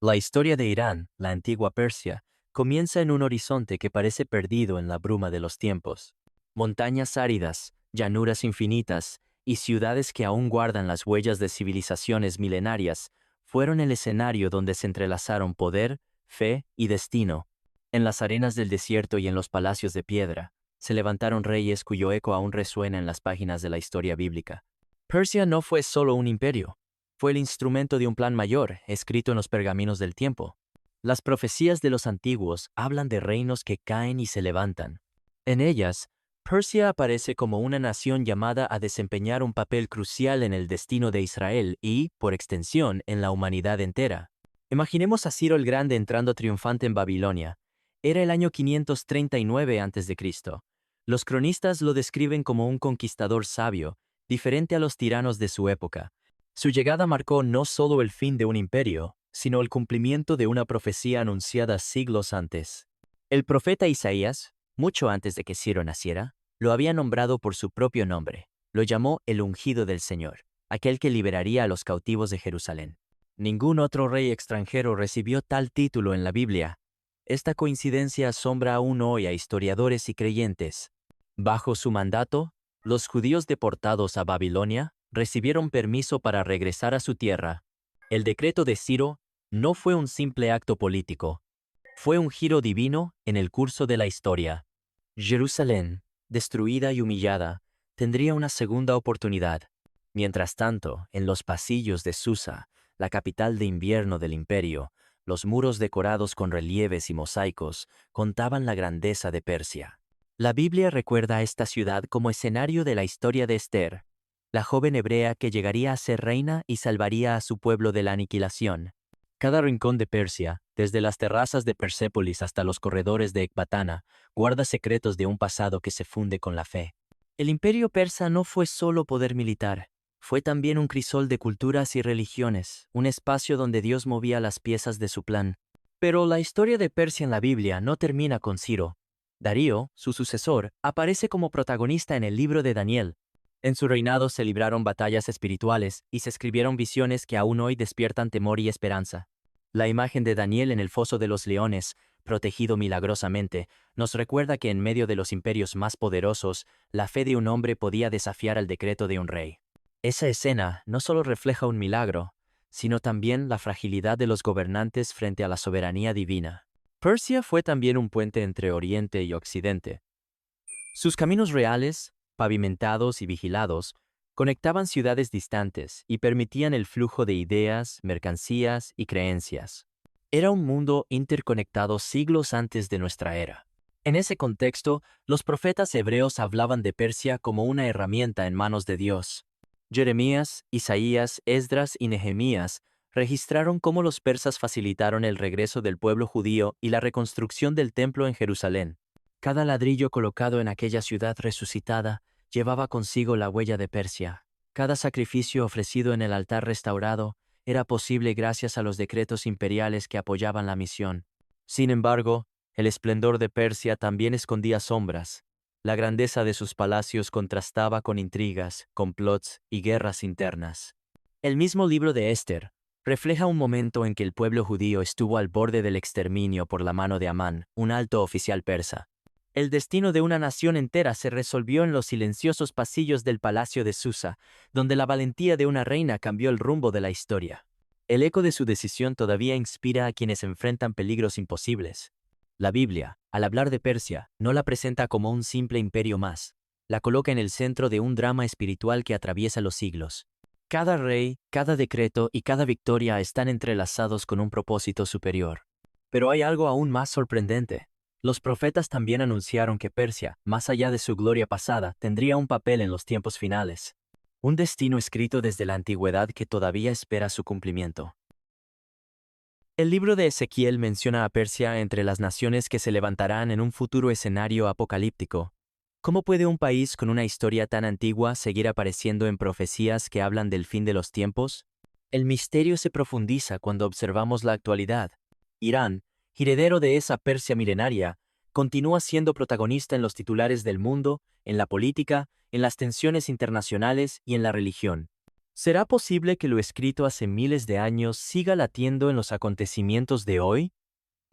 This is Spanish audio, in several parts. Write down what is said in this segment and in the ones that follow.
La historia de Irán, la antigua Persia, comienza en un horizonte que parece perdido en la bruma de los tiempos. Montañas áridas, llanuras infinitas y ciudades que aún guardan las huellas de civilizaciones milenarias fueron el escenario donde se entrelazaron poder, fe y destino. En las arenas del desierto y en los palacios de piedra, se levantaron reyes cuyo eco aún resuena en las páginas de la historia bíblica. Persia no fue solo un imperio. Fue el instrumento de un plan mayor, escrito en los pergaminos del tiempo. Las profecías de los antiguos hablan de reinos que caen y se levantan. En ellas, Persia aparece como una nación llamada a desempeñar un papel crucial en el destino de Israel y, por extensión, en la humanidad entera. Imaginemos a Ciro el Grande entrando triunfante en Babilonia. Era el año 539 a.C. Los cronistas lo describen como un conquistador sabio, diferente a los tiranos de su época. Su llegada marcó no solo el fin de un imperio, sino el cumplimiento de una profecía anunciada siglos antes. El profeta Isaías, mucho antes de que Ciro naciera, lo había nombrado por su propio nombre. Lo llamó el ungido del Señor, aquel que liberaría a los cautivos de Jerusalén. Ningún otro rey extranjero recibió tal título en la Biblia. Esta coincidencia asombra aún hoy a historiadores y creyentes. Bajo su mandato, los judíos deportados a Babilonia recibieron permiso para regresar a su tierra. El decreto de Ciro no fue un simple acto político, fue un giro divino en el curso de la historia. Jerusalén, destruida y humillada, tendría una segunda oportunidad. Mientras tanto, en los pasillos de Susa, la capital de invierno del imperio, los muros decorados con relieves y mosaicos contaban la grandeza de Persia. La Biblia recuerda a esta ciudad como escenario de la historia de Esther, la joven hebrea que llegaría a ser reina y salvaría a su pueblo de la aniquilación. Cada rincón de Persia, desde las terrazas de Persépolis hasta los corredores de Ecbatana, guarda secretos de un pasado que se funde con la fe. El imperio persa no fue solo poder militar, fue también un crisol de culturas y religiones, un espacio donde Dios movía las piezas de su plan. Pero la historia de Persia en la Biblia no termina con Ciro. Darío, su sucesor, aparece como protagonista en el libro de Daniel. En su reinado se libraron batallas espirituales y se escribieron visiones que aún hoy despiertan temor y esperanza. La imagen de Daniel en el foso de los leones, protegido milagrosamente, nos recuerda que en medio de los imperios más poderosos, la fe de un hombre podía desafiar al decreto de un rey. Esa escena no solo refleja un milagro, sino también la fragilidad de los gobernantes frente a la soberanía divina. Persia fue también un puente entre Oriente y Occidente. Sus caminos reales, pavimentados y vigilados, conectaban ciudades distantes y permitían el flujo de ideas, mercancías y creencias. Era un mundo interconectado siglos antes de nuestra era. En ese contexto, los profetas hebreos hablaban de Persia como una herramienta en manos de Dios. Jeremías, Isaías, Esdras y Nehemías registraron cómo los persas facilitaron el regreso del pueblo judío y la reconstrucción del templo en Jerusalén. Cada ladrillo colocado en aquella ciudad resucitada llevaba consigo la huella de Persia. Cada sacrificio ofrecido en el altar restaurado era posible gracias a los decretos imperiales que apoyaban la misión. Sin embargo, el esplendor de Persia también escondía sombras. La grandeza de sus palacios contrastaba con intrigas, complots y guerras internas. El mismo libro de Esther refleja un momento en que el pueblo judío estuvo al borde del exterminio por la mano de Amán, un alto oficial persa. El destino de una nación entera se resolvió en los silenciosos pasillos del palacio de Susa, donde la valentía de una reina cambió el rumbo de la historia. El eco de su decisión todavía inspira a quienes enfrentan peligros imposibles. La Biblia, al hablar de Persia, no la presenta como un simple imperio más. La coloca en el centro de un drama espiritual que atraviesa los siglos. Cada rey, cada decreto y cada victoria están entrelazados con un propósito superior. Pero hay algo aún más sorprendente. Los profetas también anunciaron que Persia, más allá de su gloria pasada, tendría un papel en los tiempos finales. Un destino escrito desde la antigüedad que todavía espera su cumplimiento. El libro de Ezequiel menciona a Persia entre las naciones que se levantarán en un futuro escenario apocalíptico. ¿Cómo puede un país con una historia tan antigua seguir apareciendo en profecías que hablan del fin de los tiempos? El misterio se profundiza cuando observamos la actualidad. Irán, heredero de esa Persia milenaria, continúa siendo protagonista en los titulares del mundo, en la política, en las tensiones internacionales y en la religión. ¿Será posible que lo escrito hace miles de años siga latiendo en los acontecimientos de hoy?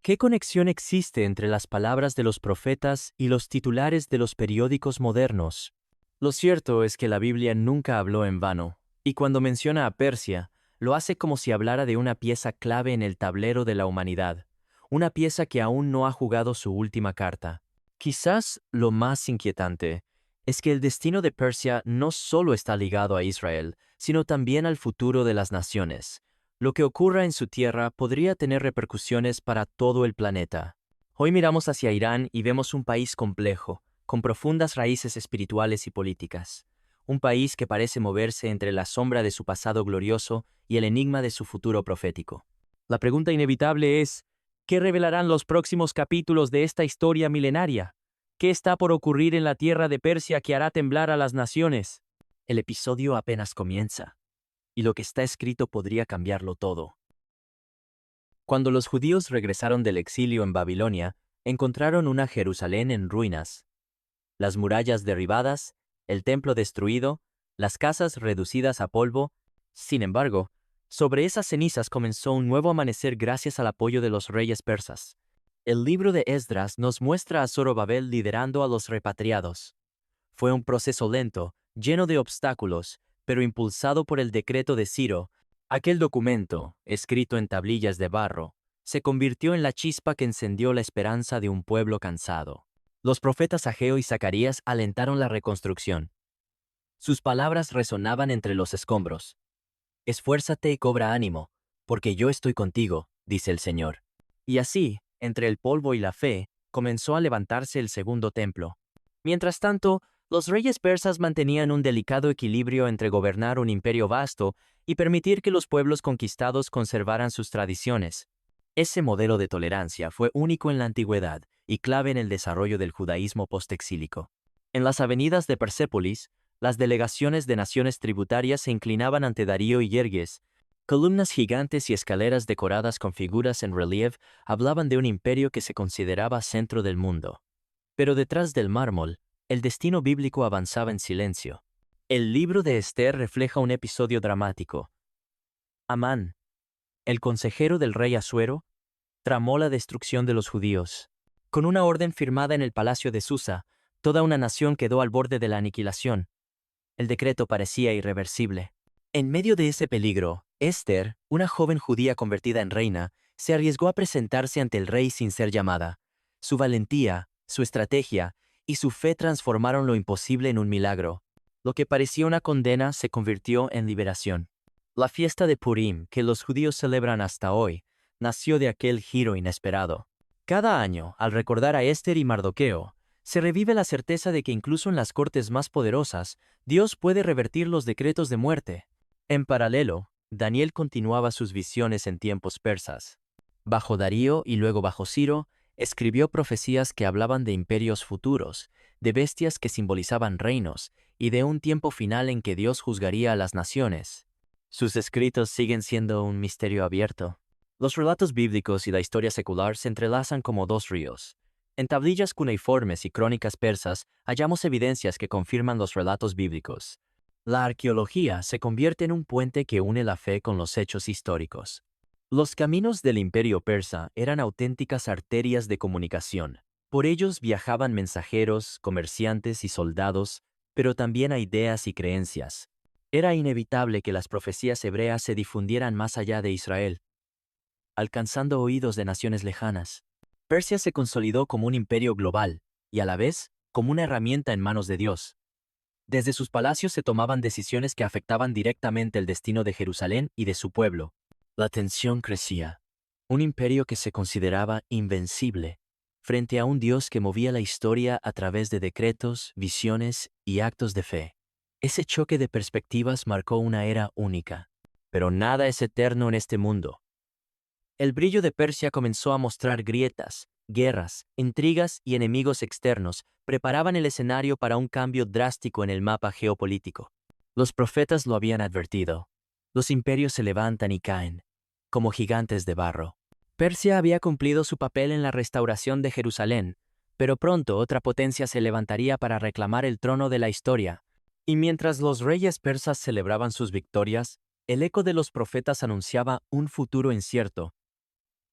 ¿Qué conexión existe entre las palabras de los profetas y los titulares de los periódicos modernos? Lo cierto es que la Biblia nunca habló en vano, y cuando menciona a Persia, lo hace como si hablara de una pieza clave en el tablero de la humanidad, una pieza que aún no ha jugado su última carta. Quizás lo más inquietante es que el destino de Persia no solo está ligado a Israel, sino también al futuro de las naciones. Lo que ocurra en su tierra podría tener repercusiones para todo el planeta. Hoy miramos hacia Irán y vemos un país complejo, con profundas raíces espirituales y políticas. Un país que parece moverse entre la sombra de su pasado glorioso y el enigma de su futuro profético. La pregunta inevitable es, ¿qué revelarán los próximos capítulos de esta historia milenaria? ¿Qué está por ocurrir en la tierra de Persia que hará temblar a las naciones? El episodio apenas comienza, y lo que está escrito podría cambiarlo todo. Cuando los judíos regresaron del exilio en Babilonia, encontraron una Jerusalén en ruinas, las murallas derribadas, el templo destruido, las casas reducidas a polvo. Sin embargo, sobre esas cenizas comenzó un nuevo amanecer gracias al apoyo de los reyes persas. El libro de Esdras nos muestra a Zorobabel liderando a los repatriados. Fue un proceso lento, lleno de obstáculos, pero impulsado por el decreto de Ciro. Aquel documento, escrito en tablillas de barro, se convirtió en la chispa que encendió la esperanza de un pueblo cansado. Los profetas Ageo y Zacarías alentaron la reconstrucción. Sus palabras resonaban entre los escombros. Esfuérzate y cobra ánimo, porque yo estoy contigo, dice el Señor. Y así, entre el polvo y la fe, comenzó a levantarse el segundo templo. Mientras tanto, los reyes persas mantenían un delicado equilibrio entre gobernar un imperio vasto y permitir que los pueblos conquistados conservaran sus tradiciones. Ese modelo de tolerancia fue único en la antigüedad y clave en el desarrollo del judaísmo postexílico. En las avenidas de Persépolis, las delegaciones de naciones tributarias se inclinaban ante Darío y Yergues. Columnas gigantes y escaleras decoradas con figuras en relieve hablaban de un imperio que se consideraba centro del mundo. Pero detrás del mármol, el destino bíblico avanzaba en silencio. El libro de Esther refleja un episodio dramático. Amán, el consejero del rey Asuero, tramó la destrucción de los judíos. Con una orden firmada en el palacio de Susa, toda una nación quedó al borde de la aniquilación. El decreto parecía irreversible. En medio de ese peligro, Esther, una joven judía convertida en reina, se arriesgó a presentarse ante el rey sin ser llamada. Su valentía, su estrategia y su fe transformaron lo imposible en un milagro. Lo que parecía una condena se convirtió en liberación. La fiesta de Purim, que los judíos celebran hasta hoy, nació de aquel giro inesperado. Cada año, al recordar a Esther y Mardoqueo, se revive la certeza de que incluso en las cortes más poderosas, Dios puede revertir los decretos de muerte. En paralelo, Daniel continuaba sus visiones en tiempos persas. Bajo Darío y luego bajo Ciro, escribió profecías que hablaban de imperios futuros, de bestias que simbolizaban reinos, y de un tiempo final en que Dios juzgaría a las naciones. Sus escritos siguen siendo un misterio abierto. Los relatos bíblicos y la historia secular se entrelazan como dos ríos. En tablillas cuneiformes y crónicas persas hallamos evidencias que confirman los relatos bíblicos. La arqueología se convierte en un puente que une la fe con los hechos históricos. Los caminos del imperio persa eran auténticas arterias de comunicación. Por ellos viajaban mensajeros, comerciantes y soldados, pero también a ideas y creencias. Era inevitable que las profecías hebreas se difundieran más allá de Israel, alcanzando oídos de naciones lejanas. Persia se consolidó como un imperio global, y a la vez, como una herramienta en manos de Dios. Desde sus palacios se tomaban decisiones que afectaban directamente el destino de Jerusalén y de su pueblo. La tensión crecía. Un imperio que se consideraba invencible, frente a un Dios que movía la historia a través de decretos, visiones y actos de fe. Ese choque de perspectivas marcó una era única. Pero nada es eterno en este mundo. El brillo de Persia comenzó a mostrar grietas, guerras, intrigas y enemigos externos preparaban el escenario para un cambio drástico en el mapa geopolítico. Los profetas lo habían advertido. Los imperios se levantan y caen, como gigantes de barro. Persia había cumplido su papel en la restauración de Jerusalén, pero pronto otra potencia se levantaría para reclamar el trono de la historia. Y mientras los reyes persas celebraban sus victorias, el eco de los profetas anunciaba un futuro incierto.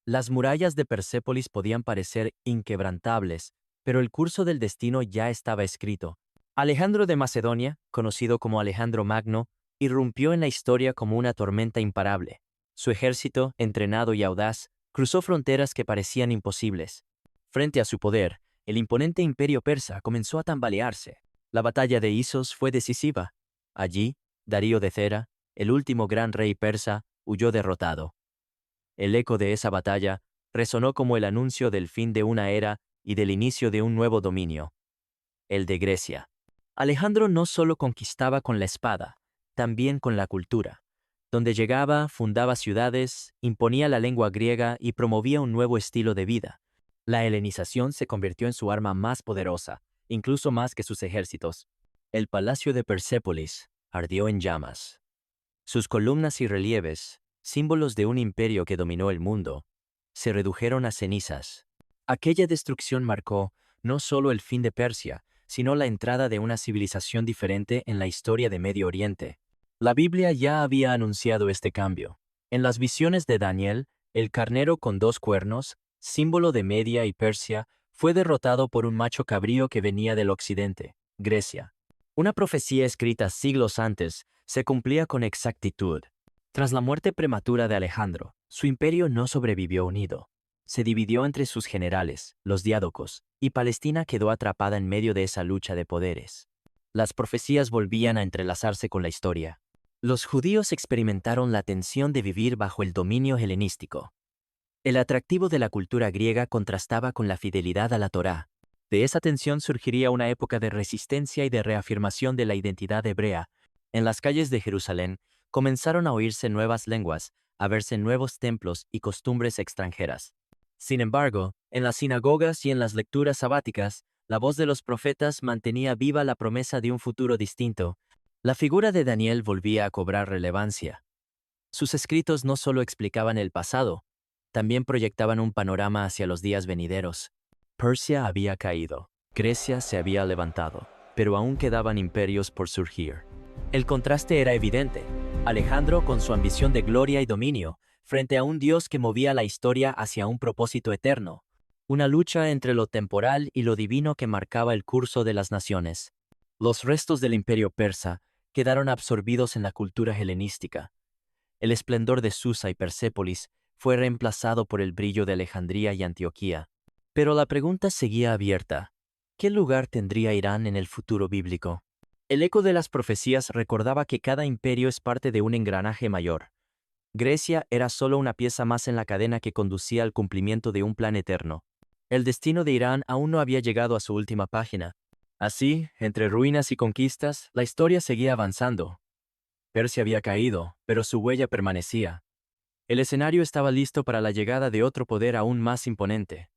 Las murallas de Persépolis podían parecer inquebrantables, pero el curso del destino ya estaba escrito. Alejandro de Macedonia, conocido como Alejandro Magno, irrumpió en la historia como una tormenta imparable. Su ejército, entrenado y audaz, cruzó fronteras que parecían imposibles. Frente a su poder, el imponente imperio persa comenzó a tambalearse. La batalla de Isos fue decisiva. Allí, Darío de Cera, el último gran rey persa, huyó derrotado. El eco de esa batalla resonó como el anuncio del fin de una era y del inicio de un nuevo dominio, el de Grecia. Alejandro no solo conquistaba con la espada, también con la cultura. Donde llegaba, fundaba ciudades, imponía la lengua griega y promovía un nuevo estilo de vida. La helenización se convirtió en su arma más poderosa, incluso más que sus ejércitos. El palacio de Persépolis ardió en llamas. Sus columnas y relieves, símbolos de un imperio que dominó el mundo, se redujeron a cenizas. Aquella destrucción marcó no solo el fin de Persia, sino la entrada de una civilización diferente en la historia de Medio Oriente. La Biblia ya había anunciado este cambio. En las visiones de Daniel, el carnero con 2 cuernos, símbolo de Media y Persia, fue derrotado por un macho cabrío que venía del occidente, Grecia. Una profecía escrita siglos antes se cumplía con exactitud. Tras la muerte prematura de Alejandro, su imperio no sobrevivió unido. Se dividió entre sus generales, los diádocos, y Palestina quedó atrapada en medio de esa lucha de poderes. Las profecías volvían a entrelazarse con la historia. Los judíos experimentaron la tensión de vivir bajo el dominio helenístico. El atractivo de la cultura griega contrastaba con la fidelidad a la Torá. De esa tensión surgiría una época de resistencia y de reafirmación de la identidad hebrea. En las calles de Jerusalén comenzaron a oírse nuevas lenguas, a verse nuevos templos y costumbres extranjeras. Sin embargo, en las sinagogas y en las lecturas sabáticas, la voz de los profetas mantenía viva la promesa de un futuro distinto. La figura de Daniel volvía a cobrar relevancia. Sus escritos no solo explicaban el pasado, también proyectaban un panorama hacia los días venideros. Persia había caído, Grecia se había levantado, pero aún quedaban imperios por surgir. El contraste era evidente. Alejandro, con su ambición de gloria y dominio, frente a un Dios que movía la historia hacia un propósito eterno. Una lucha entre lo temporal y lo divino que marcaba el curso de las naciones. Los restos del imperio persa quedaron absorbidos en la cultura helenística. El esplendor de Susa y Persépolis fue reemplazado por el brillo de Alejandría y Antioquía. Pero la pregunta seguía abierta. ¿Qué lugar tendría Irán en el futuro bíblico? El eco de las profecías recordaba que cada imperio es parte de un engranaje mayor. Grecia era solo una pieza más en la cadena que conducía al cumplimiento de un plan eterno. El destino de Irán aún no había llegado a su última página. Así, entre ruinas y conquistas, la historia seguía avanzando. Persia había caído, pero su huella permanecía. El escenario estaba listo para la llegada de otro poder aún más imponente.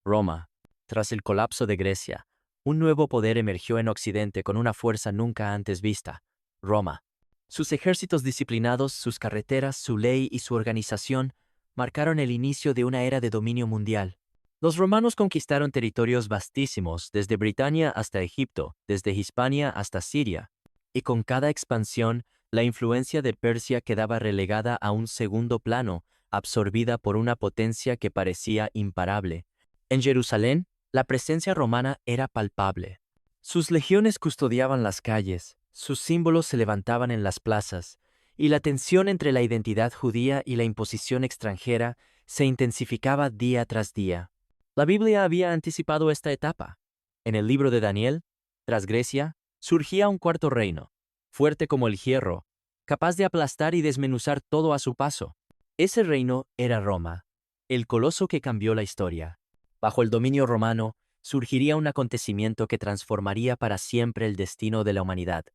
Roma. Tras el colapso de Grecia, un nuevo poder emergió en Occidente con una fuerza nunca antes vista: Roma. Sus ejércitos disciplinados, sus carreteras, su ley y su organización marcaron el inicio de una era de dominio mundial. Los romanos conquistaron territorios vastísimos, desde Britania hasta Egipto, desde Hispania hasta Siria, y con cada expansión, la influencia de Persia quedaba relegada a un segundo plano, absorbida por una potencia que parecía imparable. En Jerusalén, la presencia romana era palpable. Sus legiones custodiaban las calles, sus símbolos se levantaban en las plazas, y la tensión entre la identidad judía y la imposición extranjera se intensificaba día tras día. La Biblia había anticipado esta etapa. En el libro de Daniel, tras Grecia, surgía un cuarto reino, fuerte como el hierro, capaz de aplastar y desmenuzar todo a su paso. Ese reino era Roma, el coloso que cambió la historia. Bajo el dominio romano, surgiría un acontecimiento que transformaría para siempre el destino de la humanidad: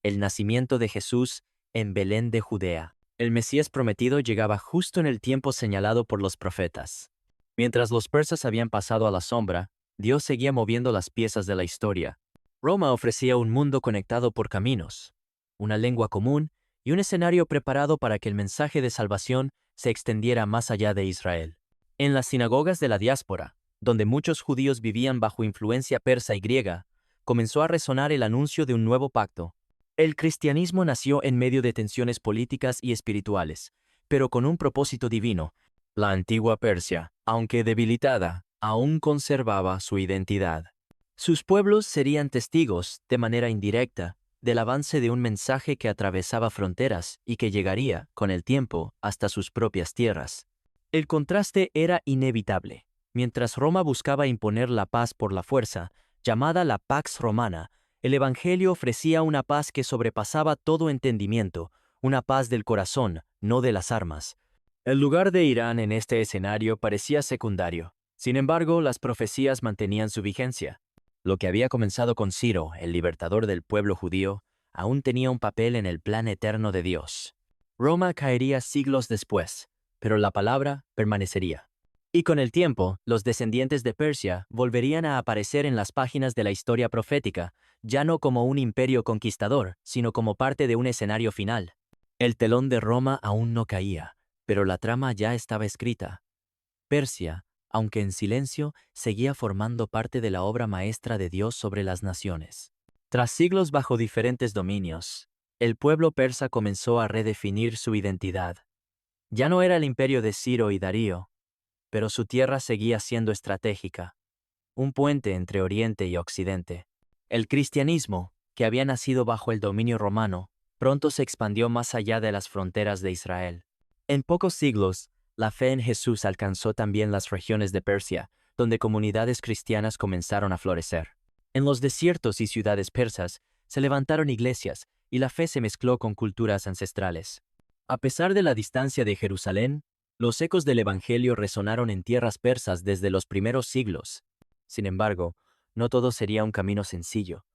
el nacimiento de Jesús en Belén de Judea. El Mesías prometido llegaba justo en el tiempo señalado por los profetas. Mientras los persas habían pasado a la sombra, Dios seguía moviendo las piezas de la historia. Roma ofrecía un mundo conectado por caminos, una lengua común y un escenario preparado para que el mensaje de salvación se extendiera más allá de Israel. En las sinagogas de la diáspora, donde muchos judíos vivían bajo influencia persa y griega, comenzó a resonar el anuncio de un nuevo pacto. El cristianismo nació en medio de tensiones políticas y espirituales, pero con un propósito divino. La antigua Persia, aunque debilitada, aún conservaba su identidad. Sus pueblos serían testigos, de manera indirecta, del avance de un mensaje que atravesaba fronteras y que llegaría, con el tiempo, hasta sus propias tierras. El contraste era inevitable. Mientras Roma buscaba imponer la paz por la fuerza, llamada la Pax Romana, el Evangelio ofrecía una paz que sobrepasaba todo entendimiento, una paz del corazón, no de las armas. El lugar de Irán en este escenario parecía secundario. Sin embargo, las profecías mantenían su vigencia. Lo que había comenzado con Ciro, el libertador del pueblo judío, aún tenía un papel en el plan eterno de Dios. Roma caería siglos después, pero la palabra permanecería. Y con el tiempo, los descendientes de Persia volverían a aparecer en las páginas de la historia profética, ya no como un imperio conquistador, sino como parte de un escenario final. El telón de Roma aún no caía, pero la trama ya estaba escrita. Persia, aunque en silencio, seguía formando parte de la obra maestra de Dios sobre las naciones. Tras siglos bajo diferentes dominios, el pueblo persa comenzó a redefinir su identidad. Ya no era el imperio de Ciro y Darío, pero su tierra seguía siendo estratégica, un puente entre Oriente y Occidente. El cristianismo, que había nacido bajo el dominio romano, pronto se expandió más allá de las fronteras de Israel. En pocos siglos, la fe en Jesús alcanzó también las regiones de Persia, donde comunidades cristianas comenzaron a florecer. En los desiertos y ciudades persas se levantaron iglesias y la fe se mezcló con culturas ancestrales. A pesar de la distancia de Jerusalén, los ecos del Evangelio resonaron en tierras persas desde los primeros siglos. Sin embargo, no todo sería un camino sencillo.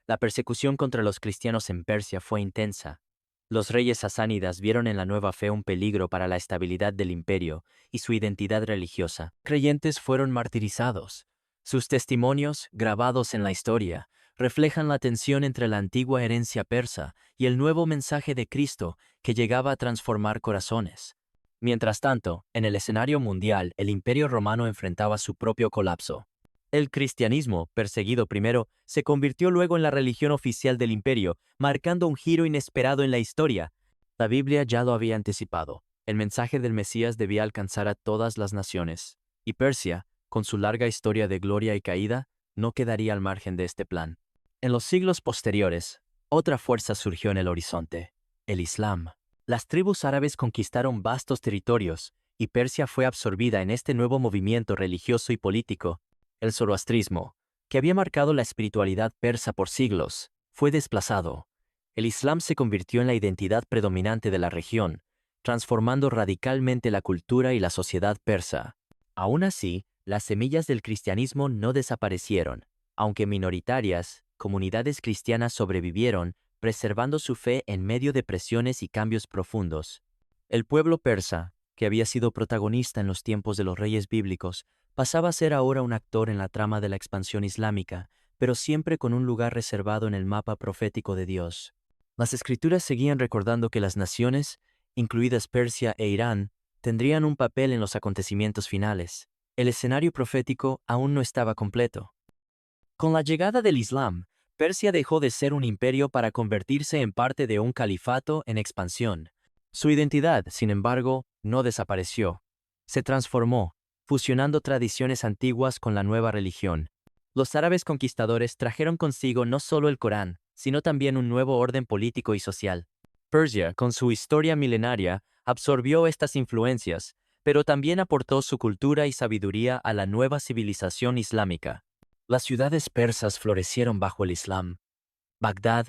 La persecución contra los cristianos en Persia fue intensa. Los reyes sasánidas vieron en la nueva fe un peligro para la estabilidad del imperio y su identidad religiosa. Creyentes fueron martirizados. Sus testimonios, grabados en la historia, reflejan la tensión entre la antigua herencia persa y el nuevo mensaje de Cristo que llegaba a transformar corazones. Mientras tanto, en el escenario mundial, el Imperio Romano enfrentaba su propio colapso. El cristianismo, perseguido primero, se convirtió luego en la religión oficial del imperio, marcando un giro inesperado en la historia. La Biblia ya lo había anticipado. El mensaje del Mesías debía alcanzar a todas las naciones, y Persia, con su larga historia de gloria y caída, no quedaría al margen de este plan. En los siglos posteriores, otra fuerza surgió en el horizonte: el Islam. Las tribus árabes conquistaron vastos territorios, y Persia fue absorbida en este nuevo movimiento religioso y político. El zoroastrismo, que había marcado la espiritualidad persa por siglos, fue desplazado. El Islam se convirtió en la identidad predominante de la región, transformando radicalmente la cultura y la sociedad persa. Aún así, las semillas del cristianismo no desaparecieron. Aunque minoritarias, comunidades cristianas sobrevivieron, preservando su fe en medio de presiones y cambios profundos. El pueblo persa, que había sido protagonista en los tiempos de los reyes bíblicos, pasaba a ser ahora un actor en la trama de la expansión islámica, pero siempre con un lugar reservado en el mapa profético de Dios. Las escrituras seguían recordando que las naciones, incluidas Persia e Irán, tendrían un papel en los acontecimientos finales. El escenario profético aún no estaba completo. Con la llegada del Islam, Persia dejó de ser un imperio para convertirse en parte de un califato en expansión. Su identidad, sin embargo, no desapareció. Se transformó, fusionando tradiciones antiguas con la nueva religión. Los árabes conquistadores trajeron consigo no solo el Corán, sino también un nuevo orden político y social. Persia, con su historia milenaria, absorbió estas influencias, pero también aportó su cultura y sabiduría a la nueva civilización islámica. Las ciudades persas florecieron bajo el Islam. Bagdad,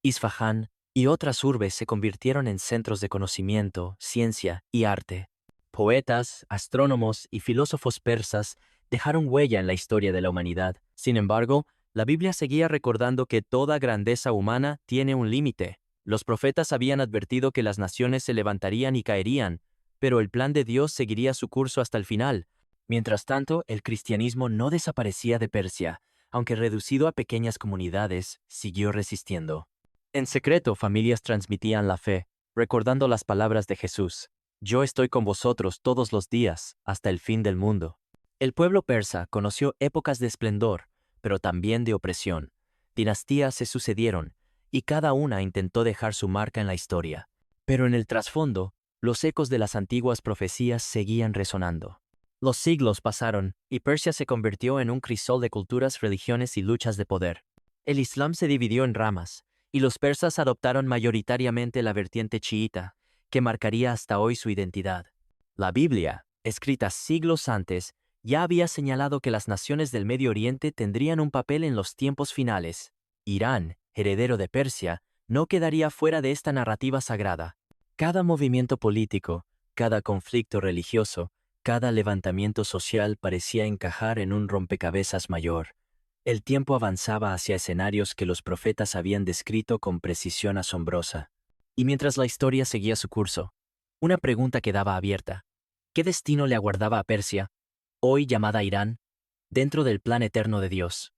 Isfahán y otras urbes se convirtieron en centros de conocimiento, ciencia y arte. Poetas, astrónomos y filósofos persas dejaron huella en la historia de la humanidad. Sin embargo, la Biblia seguía recordando que toda grandeza humana tiene un límite. Los profetas habían advertido que las naciones se levantarían y caerían, pero el plan de Dios seguiría su curso hasta el final. Mientras tanto, el cristianismo no desaparecía de Persia, aunque reducido a pequeñas comunidades, siguió resistiendo. En secreto, familias transmitían la fe, recordando las palabras de Jesús: «Yo estoy con vosotros todos los días, hasta el fin del mundo». El pueblo persa conoció épocas de esplendor, pero también de opresión. Dinastías se sucedieron, y cada una intentó dejar su marca en la historia. Pero en el trasfondo, los ecos de las antiguas profecías seguían resonando. Los siglos pasaron, y Persia se convirtió en un crisol de culturas, religiones y luchas de poder. El Islam se dividió en ramas, y los persas adoptaron mayoritariamente la vertiente chiita, que marcaría hasta hoy su identidad. La Biblia, escrita siglos antes, ya había señalado que las naciones del Medio Oriente tendrían un papel en los tiempos finales. Irán, heredero de Persia, no quedaría fuera de esta narrativa sagrada. Cada movimiento político, cada conflicto religioso, cada levantamiento social parecía encajar en un rompecabezas mayor. El tiempo avanzaba hacia escenarios que los profetas habían descrito con precisión asombrosa. Y mientras la historia seguía su curso, una pregunta quedaba abierta. ¿Qué destino le aguardaba a Persia, hoy llamada Irán, dentro del plan eterno de Dios?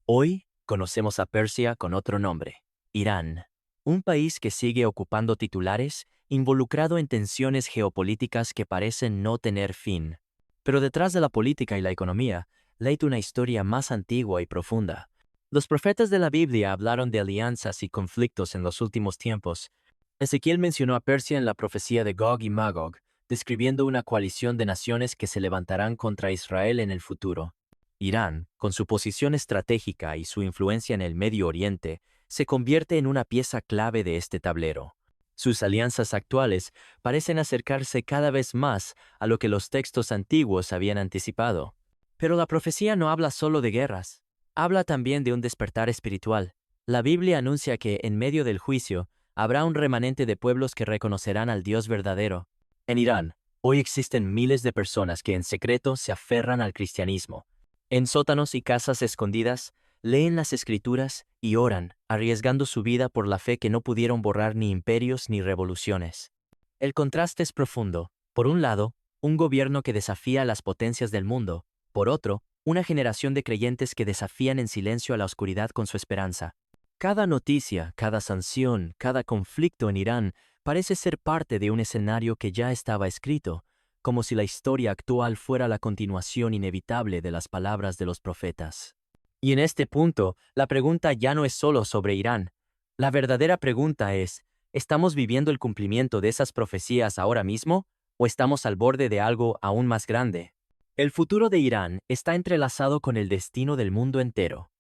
Hoy conocemos a Persia con otro nombre, Irán, un país que sigue ocupando titulares, involucrado en tensiones geopolíticas que parecen no tener fin. Pero detrás de la política y la economía, late una historia más antigua y profunda. Los profetas de la Biblia hablaron de alianzas y conflictos en los últimos tiempos. Ezequiel mencionó a Persia en la profecía de Gog y Magog, describiendo una coalición de naciones que se levantarán contra Israel en el futuro. Irán, con su posición estratégica y su influencia en el Medio Oriente, se convierte en una pieza clave de este tablero. Sus alianzas actuales parecen acercarse cada vez más a lo que los textos antiguos habían anticipado. Pero la profecía no habla solo de guerras, habla también de un despertar espiritual. La Biblia anuncia que, en medio del juicio, habrá un remanente de pueblos que reconocerán al Dios verdadero. En Irán, hoy existen miles de personas que en secreto se aferran al cristianismo. En sótanos y casas escondidas, leen las Escrituras y oran, arriesgando su vida por la fe que no pudieron borrar ni imperios ni revoluciones. El contraste es profundo. Por un lado, un gobierno que desafía a las potencias del mundo. Por otro, una generación de creyentes que desafían en silencio a la oscuridad con su esperanza. Cada noticia, cada sanción, cada conflicto en Irán parece ser parte de un escenario que ya estaba escrito, como si la historia actual fuera la continuación inevitable de las palabras de los profetas. Y en este punto, la pregunta ya no es solo sobre Irán. La verdadera pregunta es, ¿estamos viviendo el cumplimiento de esas profecías ahora mismo, o estamos al borde de algo aún más grande? El futuro de Irán está entrelazado con el destino del mundo entero.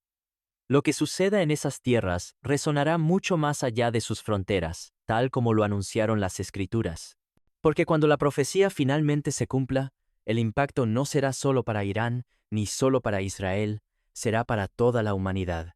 Lo que suceda en esas tierras resonará mucho más allá de sus fronteras, tal como lo anunciaron las Escrituras. Porque cuando la profecía finalmente se cumpla, el impacto no será solo para Irán, ni solo para Israel, será para toda la humanidad.